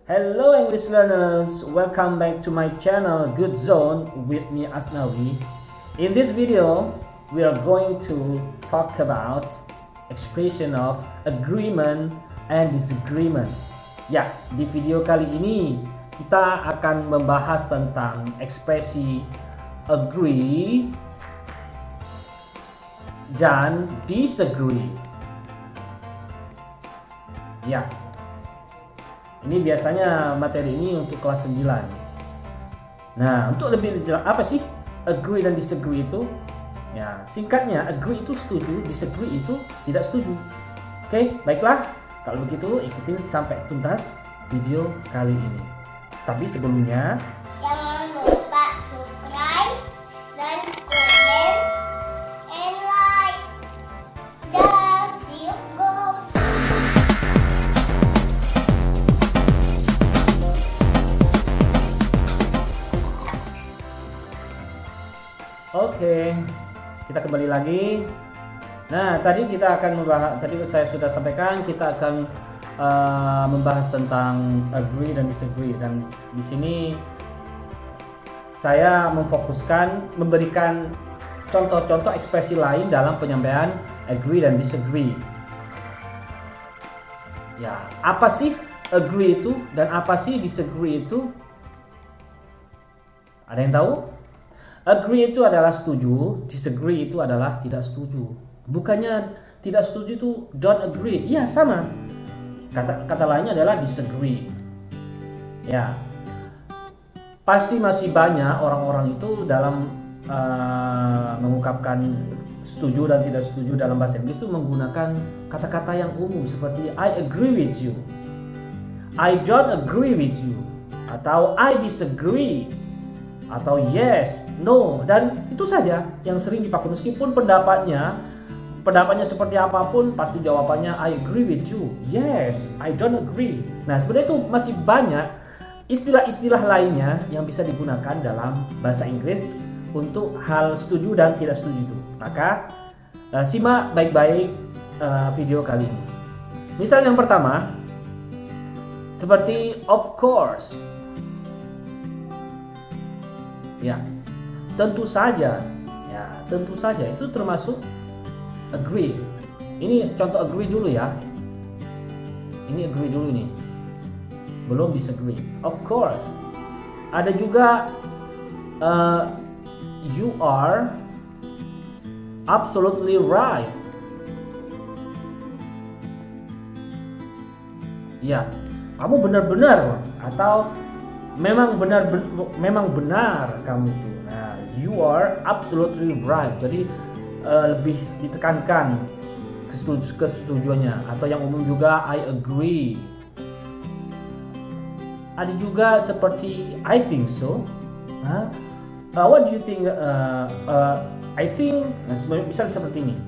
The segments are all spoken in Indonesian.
Hello English learners, welcome back to my channel Good Zone with me Asnawi. In this video, we are going to talk about expression of agreement and disagreement. Ya, di video kali ini kita akan membahas tentang ekspresi agree dan disagree. Ya. Ini biasanya materi ini untuk kelas 9. Nah, untuk lebih jelas apa sih agree dan disagree itu? Ya, singkatnya agree itu setuju, disagree itu tidak setuju. Oke, baiklah. Kalau begitu ikutin sampai tuntas video kali ini. Tapi sebelumnya jangan lupa subscribe dan komen and like. That's you go. Oke, kita kembali lagi. Nah, tadi kita akan membahas, tadi saya sudah sampaikan kita akan membahas tentang agree dan disagree, dan di sini saya memfokuskan memberikan contoh-contoh ekspresi lain dalam penyampaian agree dan disagree. Ya, apa sih agree itu dan apa sih disagree itu? Ada yang tahu? Agree itu adalah setuju, disagree itu adalah tidak setuju. Bukannya tidak setuju itu don't agree. Iya, sama. Kata lainnya adalah disagree. Ya. Pasti masih banyak orang-orang itu dalam mengungkapkan setuju dan tidak setuju dalam bahasa Inggris itu menggunakan kata-kata yang umum seperti I agree with you, I don't agree with you, atau I disagree, atau yes, no, dan itu saja yang sering dipakai. Meskipun pendapatnya seperti apapun, pasti jawabannya I agree with you, yes, I don't agree. Nah, sebenarnya itu masih banyak istilah-istilah lainnya yang bisa digunakan dalam bahasa Inggris untuk hal setuju dan tidak setuju itu. Maka simak baik-baik video kali ini. Misal yang pertama seperti of course. Ya, tentu saja. Ya, tentu saja itu termasuk agree. Ini contoh agree dulu ya. Ini agree dulu nih. Belum disagree. Of course. Ada juga you are absolutely right. Ya, kamu benar-benar, atau memang benar kamu itu. Nah, you are absolutely right. Jadi lebih ditekankan kesetujuannya. Atau yang umum juga I agree. Ada juga seperti I think so. What do you think? I think, misal seperti ini.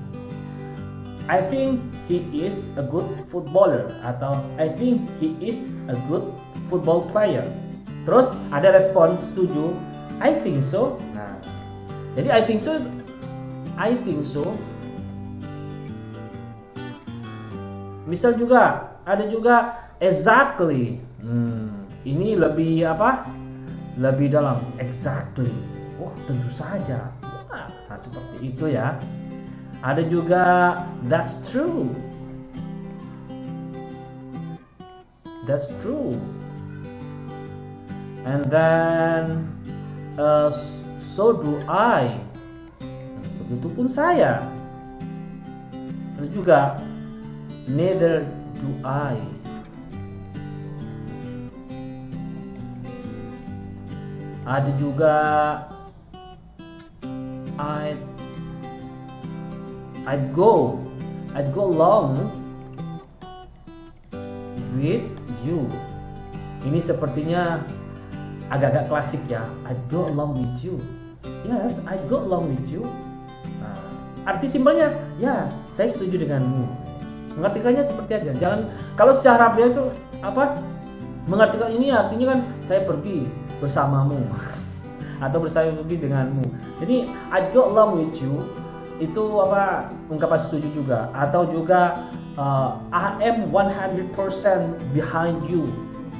I think he is a good footballer, atau I think he is a good football player. Terus ada respon setuju, I think so. Nah, jadi I think so. Misal juga ada juga exactly. Ini lebih apa? Lebih dalam, exactly. Oh, tentu saja. Nah, seperti itu ya. Ada juga that's true. That's true. And then so do I. Begitupun saya. Ada juga neither do I. Ada juga I'd go along with you. Ini sepertinya agak-agak klasik ya. I'd go along with you. Yes, I'd go along with you. Nah, arti simpelnya, ya, saya setuju denganmu. Mengartikannya seperti aja. Jangan, kalau secara harfiah itu apa? Mengartikan ini artinya kan saya pergi bersamamu atau saya pergi denganmu. Jadi I'd go along with you itu apa? Ungkapan setuju juga. Atau juga I am 100% behind you.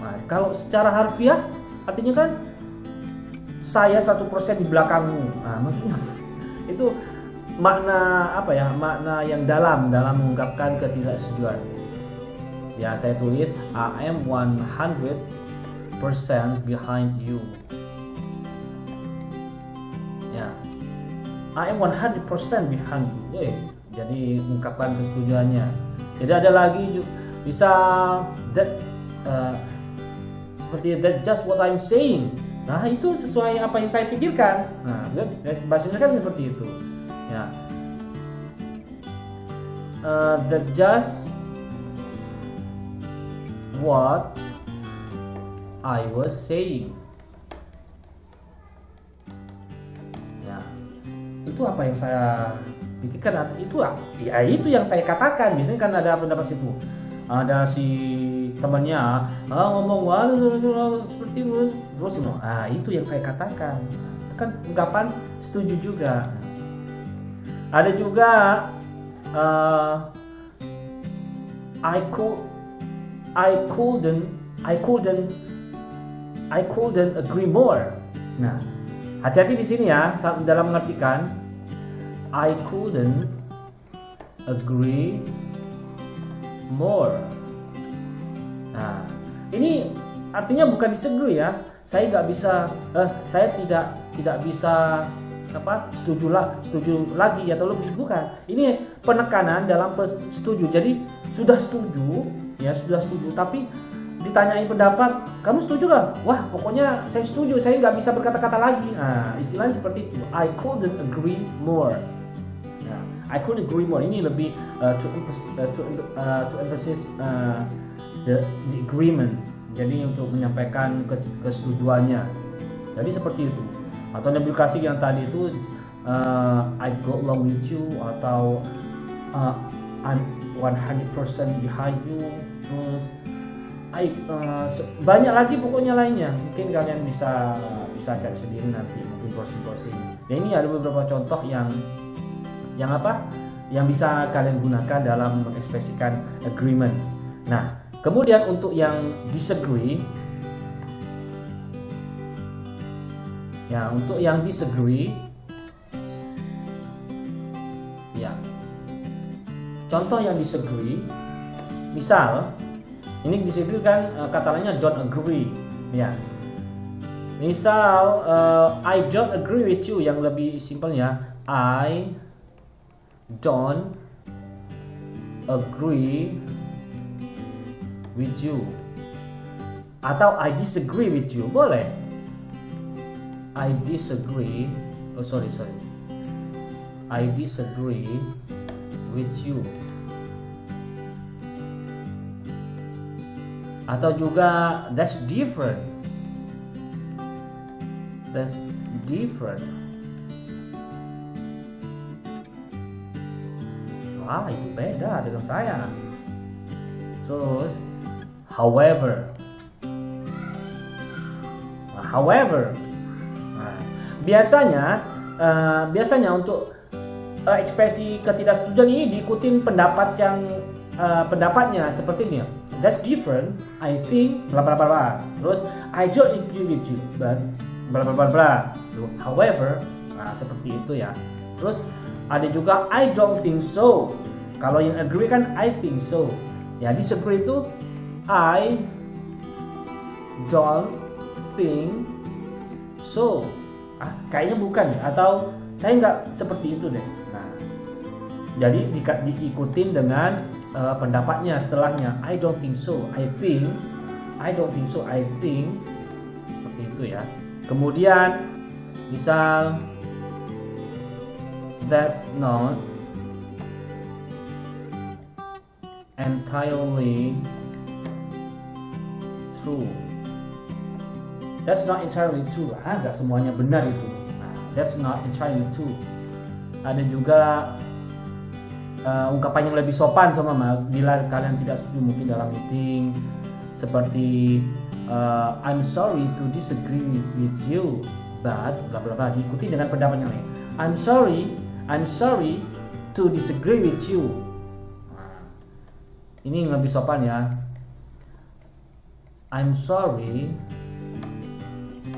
Nah, kalau secara harfiah artinya kan saya 1% di belakangmu. Nah, maksudnya itu makna apa ya? Makna yang dalam mengungkapkan ketidaksetujuan. Ya, saya tulis I am 100% behind you. Ya, I am 100% behind you. Jadi mengungkapkan kesetujuannya. Jadi ada lagi bisa that seperti that just what I'm saying. Nah, itu sesuai apa yang saya pikirkan. Nah, bahasanya kan seperti itu. Ya, that just what I was saying. Ya, itu apa yang saya pikirkan, itu ya itu yang saya katakan. Biasanya kan ada pendapat situ, ada si temannya ngomong seperti itu, terus itu yang saya katakan. Itu kan ungkapan setuju juga. Ada juga I couldn't agree more. Nah, hati-hati di sini ya dalam mengartikan I couldn't agree more. Nah, ini artinya bukan disagree ya. Saya nggak bisa, saya tidak bisa setuju lagi atau lebih, bukan. Ini penekanan dalam setuju. Jadi sudah setuju, tapi ditanyain pendapat, kamu setuju nggak? Wah, pokoknya saya setuju, saya nggak bisa berkata-kata lagi. Nah, istilahnya seperti itu. I couldn't agree more. Nah, I couldn't agree more. Ini lebih to emphasize the agreement. Jadi untuk menyampaikan kesetujuannya. Jadi seperti itu. Atau aplikasi yang tadi itu I go along with you, atau I'm 100% behind you. Terus banyak lagi pokoknya lainnya. Mungkin kalian bisa cari sendiri nanti, mungkin browsing. Nah, ini ada beberapa contoh yang bisa kalian gunakan dalam mengekspresikan agreement. Nah, kemudian untuk yang disagree, ya, untuk yang disagree, ya, contoh yang disagree, misal ini disagree kan katanya don't agree, ya. Misal I don't agree with you, yang lebih simpelnya I don't agree with you, atau I disagree with you, boleh. I disagree. I disagree with you. Atau juga that's different. That's different. Wah, itu beda dengan saya. Terus however. Biasanya untuk ekspresi ketidaksetujuan ini diikutin pendapatnya seperti ini. That's different. I think bla bla bla. Terus I don't agree with you, but bla bla bla bla. However, seperti itu ya. Terus ada juga I don't think so. Kalau yang agree kan I think so. Ya, disagree itu I don't think so. Kayaknya bukan ya, atau saya nggak seperti itu deh. Nah, jadi diikutin dengan pendapatnya setelahnya. I don't think so. I think. I don't think so. I think. Seperti itu ya. Kemudian misal that's not entirely true. That's not entirely true. Nggak semuanya benar itu. That's not entirely true. Ada juga ungkapan yang lebih sopan sama bila kalian tidak setuju mungkin dalam meeting, seperti I'm sorry to disagree with you, but bla bla bla, diikuti dengan pendapat yang lain. I'm sorry to disagree with you. Ini yang lebih sopan ya. I'm sorry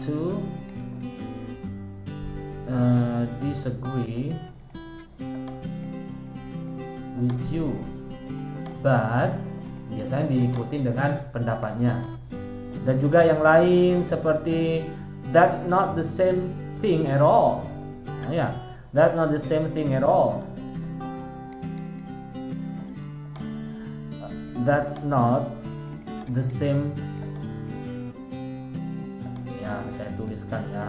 to disagree with you, but biasanya diikuti dengan pendapatnya. Dan juga yang lain seperti that's not the same thing at all. Nah, ya, that's not the same thing at all. That's not the same. Ya, saya tuliskan ya.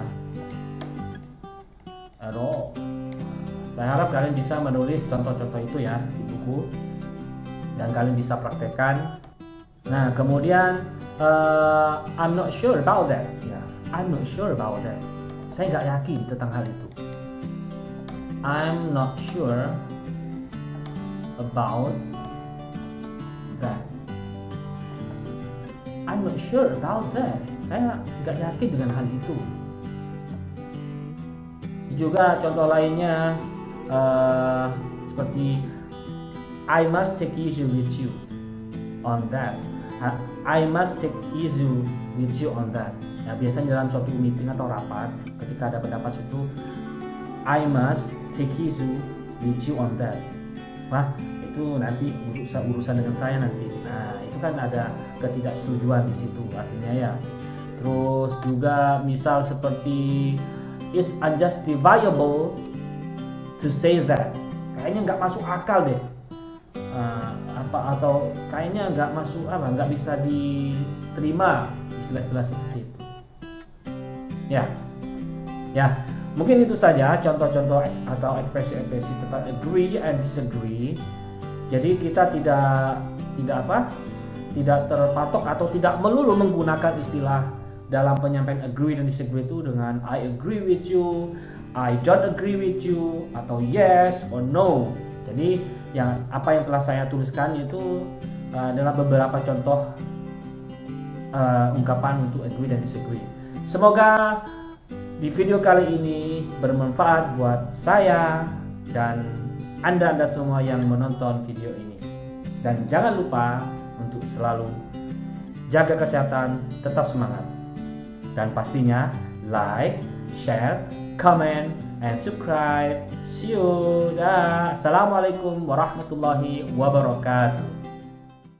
At all. Saya harap kalian bisa menulis contoh-contoh itu ya di buku dan kalian bisa praktekkan. Nah, kemudian I'm not sure about that. Ya, I'm not sure about that. Saya nggak yakin tentang hal itu. I'm not sure about that. I'm not sure about that. Saya nggak yakin dengan hal itu. Juga contoh lainnya seperti I must take issue with you on that. I must take issue with you on that. Ya, biasanya dalam suatu meeting atau rapat ketika ada pendapat itu I must take issue with you on that. Wah, itu nanti urusan dengan saya nanti. Nah, itu kan ada ketidaksetujuan di situ artinya ya. Terus juga misal seperti it's unjustifiable to say that. Kayaknya nggak masuk akal deh. Atau kayaknya nggak bisa diterima, istilah-istilah seperti itu. Ya, mungkin itu saja contoh-contoh atau ekspresi-ekspresi tentang agree and disagree. Jadi kita tidak terpatok atau tidak melulu menggunakan istilah dalam penyampaian agree dan disagree itu dengan I agree with you, I don't agree with you, atau yes or no. Jadi apa yang telah saya tuliskan itu adalah beberapa contoh ungkapan untuk agree dan disagree. Semoga di video kali ini bermanfaat buat saya dan Anda semua yang menonton video ini. Dan jangan lupa untuk selalu jaga kesehatan, tetap semangat. Dan pastinya like, share, comment, and subscribe. See you. Assalamualaikum warahmatullahi wabarakatuh.